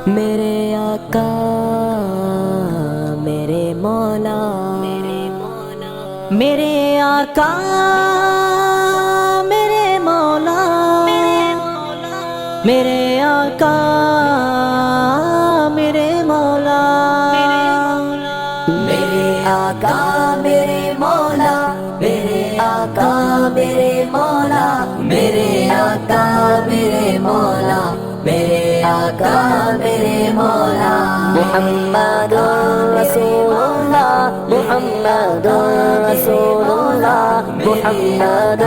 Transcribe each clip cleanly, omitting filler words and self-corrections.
میرے آقا میرے مولا، میرے آقا میرے مولا، میرے آقا میرے مولا، میرے آقا میرے مولا، میرے آقا میرے مولا، میرے آقا میرے مولا، میرے آقا میرے مولا، محمد رسول اللہ، محمد رسول اللہ، محمد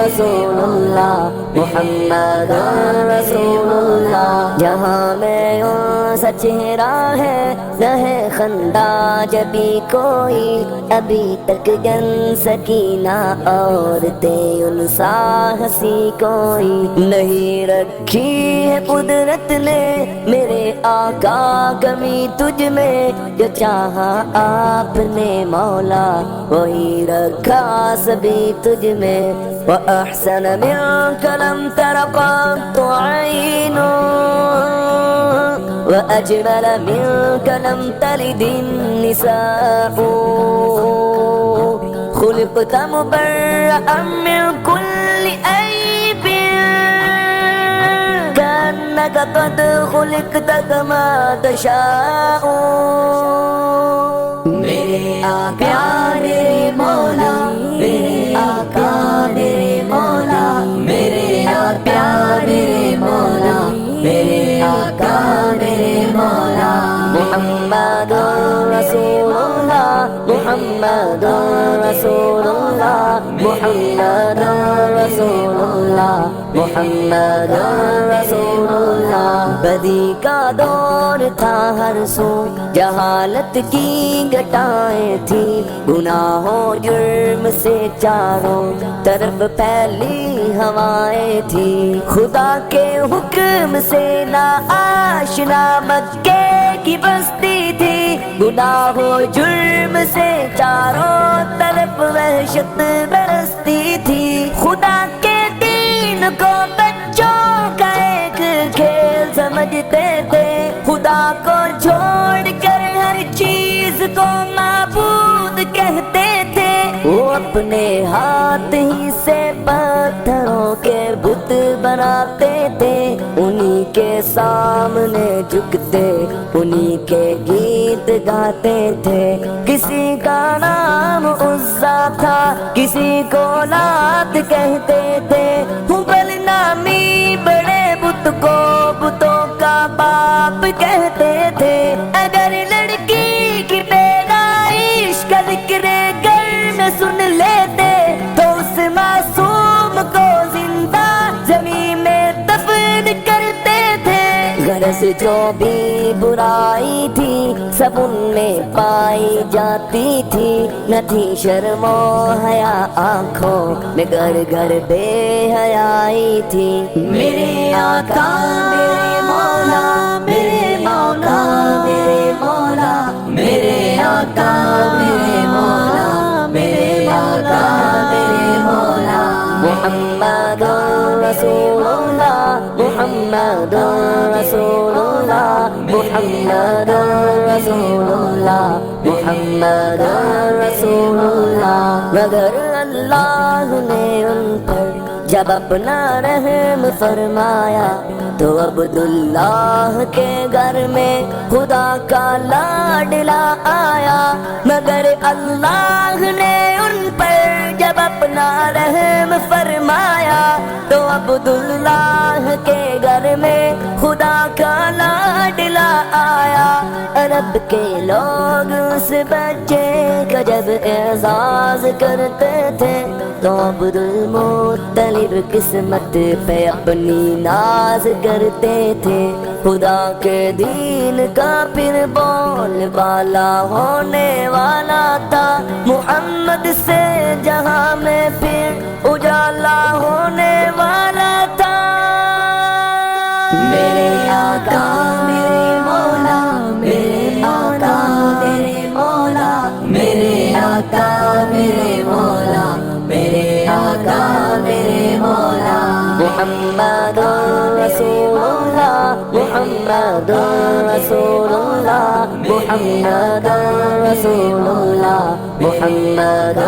رسول اللہ، محمد رسول اللہ۔ جہاں میں ان سا چہرہ ہے نہ ہے خندہ جبھی کوئی، ابھی تک جن سکینہ عورتیں ان سا ہنسی کوئی نہیں رکھی ہے قدرت نے میرے آقا کمی تجھ میں، جو چاہا آپ نے مولا وہی رکھا سبھی تجھ میں۔ وَأَحْسَنَ مِنْكَ لَمْ تَرَ قَطُّ عَيْنٌ وَأَجْمَلَ مِنْكَ لَمْ تَلِدِ النِّسَاءُ، خُلِقْتَ مُبَرَّأً مِنْ كُلِّ عَيْبٍ كَأَنَّكَ قَدْ خُلِقْتَ كَمَا تَشَاءُ۔ میرے آقا میرے مولا، میرے آقا میرے مولا، میرے آقا میرے مولا، میرے آقا میرے مولا، محمد رسول اللہ، محمد رسول اللہ، محمد رسول اللہ، محمد رسول اللہ۔ بدی کا دور تھا ہر سو، جہالت کی گٹائیں تھی، گناہوں جرم سے چاروں طرف پھیلی ہوائیں تھی، خدا کے حکم سے نا آشنا مکے کی بستی تھی، گناہوں جرم سے چاروں طرف وحشت برستی تھی، خدا کے دین کو بچوں کا ایک کھیل سمجھتے تھے، خدا کو چھوڑ کر ہر چیز کو معبود کہتے تھے، وہ اپنے ہاتھ ہی سے پتھروں کے بت بناتے تھے، انہی کے سامنے جھکتے انہی کے گیت گاتے تھے، کسی کا نام عزا تھا کسی کو لات کہتے تھے، ہبل نامی بڑے بت کو بتوں کا باپ کہتے تھے، اگر لڑکی کی پیدائش کا ذکر گھر میں سن لیتے تو اس معصوم کو زندہ زمین میں دفن کرتے تھے، غرض جو بھی برائی تھی سب ان میں پائی جاتی تھی، نہ تھی شرم و حیا آنکھوں میں گھر گھر بے حیائی تھی، میرے آقا میرے مولا، میرے مولا میرے مولا، میرے آقا میرے مولا، میرے آقا میرے مولا، محمد رسول اللہ، محمد رسول اللہ، محمد رسول اللہ، محمد رسول اللہ۔ مگر اللہ نے ان پر جب اپنا رحم فرمایا تو عبداللہ کے گھر میں خدا کا لاڈلا آیا، مگر اللہ نے ان پر جب اپنا رحم فرمایا تو عبداللہ کے گھر میں خدا کا لاڈلا آیا، عرب کے لوگ اس بچے کا جب اعزاز کرتے تھے تو عبدالمطلب قسمت پہ اپنی ناز کرتے تھے، خدا کے دین کا پھر بول بالا ہونے والا تھا، محمد سے جہاں میں پھر اجالا ہونے والا تھا، میرے آقا میرے مولا، میرے آقا میرے مولا، میرے آقا میرے مولا، میرے آقا میرے مولا، محمد رسول اللہ، محمد محمد رسول اللہ محمد رسول اللہ محمد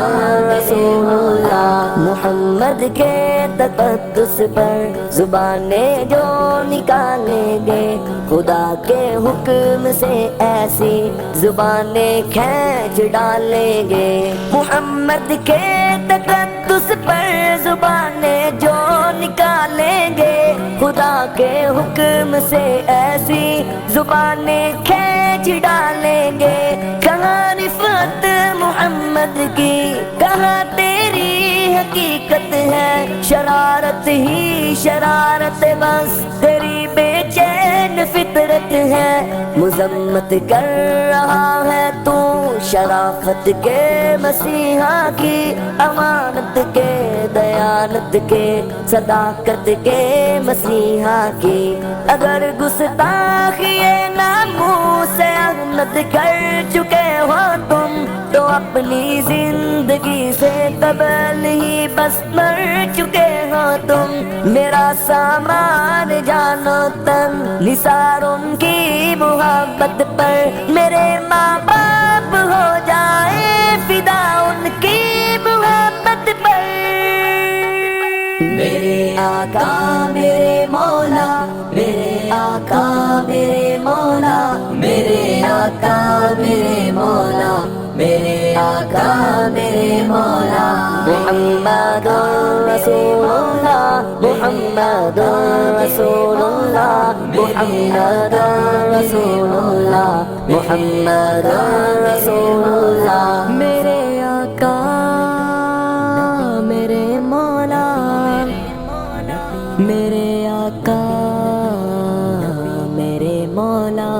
رسول اللہ محمد کے تقدس پر زبانیں جو نکالیں گے خدا کے حکم سے ایسی زبانیں کھینچ ڈالیں گے محمد کے تقدس پر زبانیں جو نکالیں گے خدا کے حکم سے ایسی زبانیں کھینچ ڈالیں گے کہاں رفعت محمد کی کہاں تیری حقیقت ہے شرارت ہی شرارت بس تیری بے چین فطرت ہے مذمت کر رہا ہے تو شرافت کے مسیحا کی امانت کے دیانت کے صداقت کے مسیحا کی اگر گستاخی ناموس احمد کر چکے ہو تم تو اپنی زندگی سے قبل ہی بس مر چکے ہو تم میرا سامان جانو تن نثار ان کی محبت پر میرے ماں باپ ہو جائے فدا ان کی محبت پر میرے آقا میرے مولا میرے آقا میرے مولا میرے آقا میرے مولا میرے آقا میرے مولا محمد رسول اللہ محمد رسول اللہ محمد رسول اللہ محمد رسول اللہ میرے آقا میرے مولا میرے آقا میرے مولا